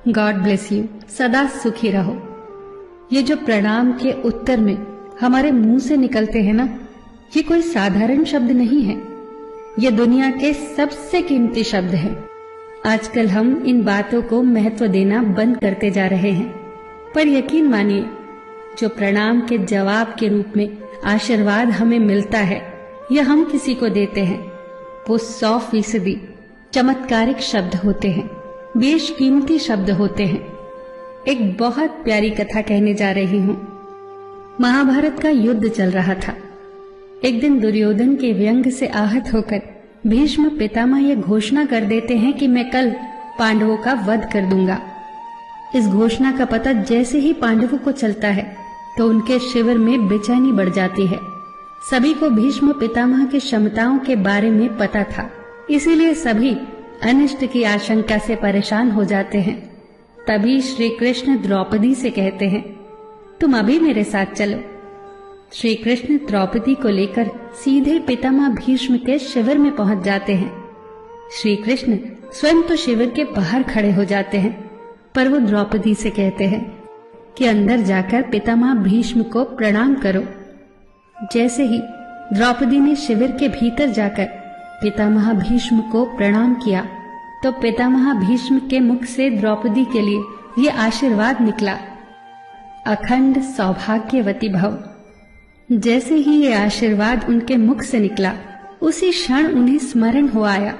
God bless you. सदा सुखी रहो। ये जो प्रणाम के उत्तर में हमारे मुंह से निकलते हैं ना, ये कोई साधारण शब्द नहीं है। ये दुनिया के सबसे कीमती शब्द हैं। आजकल हम इन बातों को महत्व देना बंद करते जा रहे हैं, पर यकीन मानिए, जो प्रणाम के जवाब के रूप में आशीर्वाद हमें मिलता है या हम किसी को देते हैं, वो 100% चमत्कारिक शब्द होते हैं, बेशकीमती शब्द होते हैं। एक बहुत प्यारी कथा कहने जा रही हूं। महाभारत का युद्ध चल रहा था। एक दिन दुर्योधन के व्यंग से आहत होकर भीष्म पितामह यह घोषणा कर देते हैं कि मैं कल पांडवों का वध कर दूंगा। इस घोषणा का पता जैसे ही पांडवों को चलता है तो उनके शिविर में बेचैनी बढ़ जाती है। सभी को भीष्म पितामह की क्षमताओं के बारे में पता था, इसीलिए सभी अनिष्ट की आशंका से परेशान हो जाते हैं। तभी श्री कृष्ण द्रौपदी से कहते हैं, तुम अभी मेरे साथ चलो। श्री कृष्ण द्रौपदी को लेकर सीधे पितामह भीष्म के शिविर में पहुंच जाते हैं। श्री कृष्ण स्वयं तो शिविर के बाहर खड़े हो जाते हैं, पर वो द्रौपदी से कहते हैं कि अंदर जाकर पितामह भीष्म को प्रणाम करो। जैसे ही द्रौपदी ने शिविर के भीतर जाकर पितामह भीष्म को प्रणाम किया तो पितामह भीष्म के मुख से द्रौपदी के लिए ये आशीर्वाद निकला, अखंड सौभाग्यवती भव। जैसे ही ये आशीर्वाद उनके मुख से निकला, उसी क्षण उन्हें स्मरण हो आया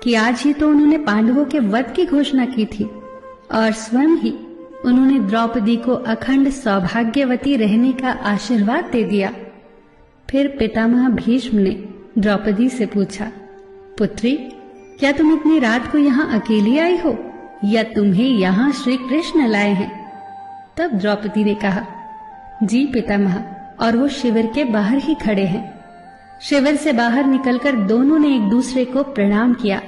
कि आज ही तो उन्होंने पांडवों के वध की घोषणा की थी और स्वयं ही उन्होंने द्रौपदी को अखंड सौभाग्यवती रहने का आशीर्वाद दे दिया। फिर पितामह भीष्म ने द्रौपदी से पूछा, पुत्री, क्या तुम इतनी रात को यहाँ अकेली आई हो या तुम्हें यहाँ श्री कृष्ण लाए हैं? तब द्रौपदी ने कहा, जी पितामह, और वो शिविर के बाहर ही खड़े हैं। शिविर से बाहर निकलकर दोनों ने एक दूसरे को प्रणाम किया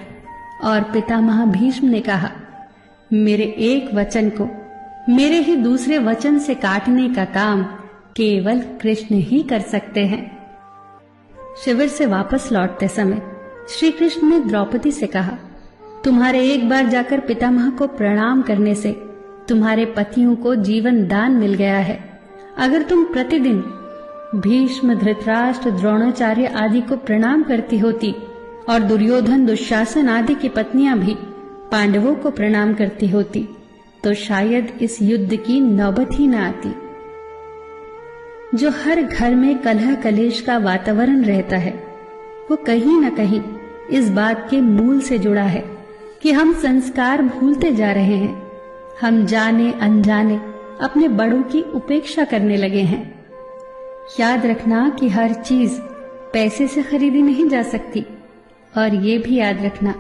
और पितामह भीष्म ने कहा, मेरे एक वचन को मेरे ही दूसरे वचन से काटने का काम केवल कृष्ण ही कर सकते हैं। शिविर से वापस लौटते समय श्री कृष्ण ने द्रौपदी से कहा, तुम्हारे एक बार जाकर पितामह को प्रणाम करने से तुम्हारे पतियों को जीवन दान मिल गया है। अगर तुम प्रतिदिन भीष्म, धृतराष्ट्र, द्रोणाचार्य आदि को प्रणाम करती होती और दुर्योधन, दुशासन आदि की पत्नियां भी पांडवों को प्रणाम करती होती तो शायद इस युद्ध की नौबत ही न आती। जो हर घर में कलह कलेश का वातावरण रहता है, वो कहीं न कहीं इस बात के मूल से जुड़ा है कि हम संस्कार भूलते जा रहे हैं। हम जाने अनजाने अपने बड़ों की उपेक्षा करने लगे हैं। याद रखना कि हर चीज पैसे से खरीदी नहीं जा सकती, और ये भी याद रखना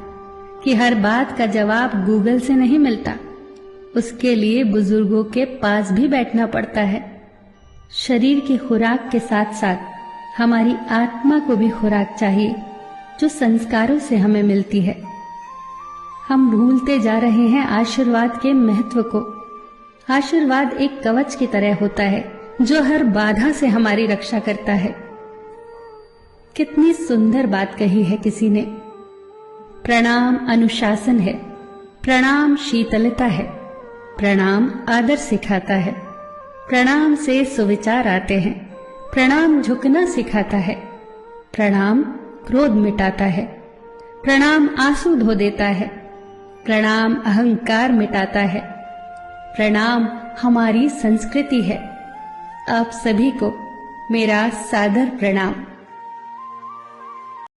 कि हर बात का जवाब गूगल से नहीं मिलता। उसके लिए बुजुर्गों के पास भी बैठना पड़ता है। शरीर की खुराक के साथ साथ हमारी आत्मा को भी खुराक चाहिए, जो संस्कारों से हमें मिलती है। हम भूलते जा रहे हैं आशीर्वाद के महत्व को। आशीर्वाद एक कवच की तरह होता है जो हर बाधा से हमारी रक्षा करता है। कितनी सुंदर बात कही है किसी ने। प्रणाम अनुशासन है, प्रणाम शीतलता है, प्रणाम आदर सिखाता है, प्रणाम से सुविचार आते हैं, प्रणाम झुकना सिखाता है, प्रणाम क्रोध मिटाता है, प्रणाम आंसू धो देता है, प्रणाम अहंकार मिटाता है, प्रणाम हमारी संस्कृति है। आप सभी को मेरा सादर प्रणाम।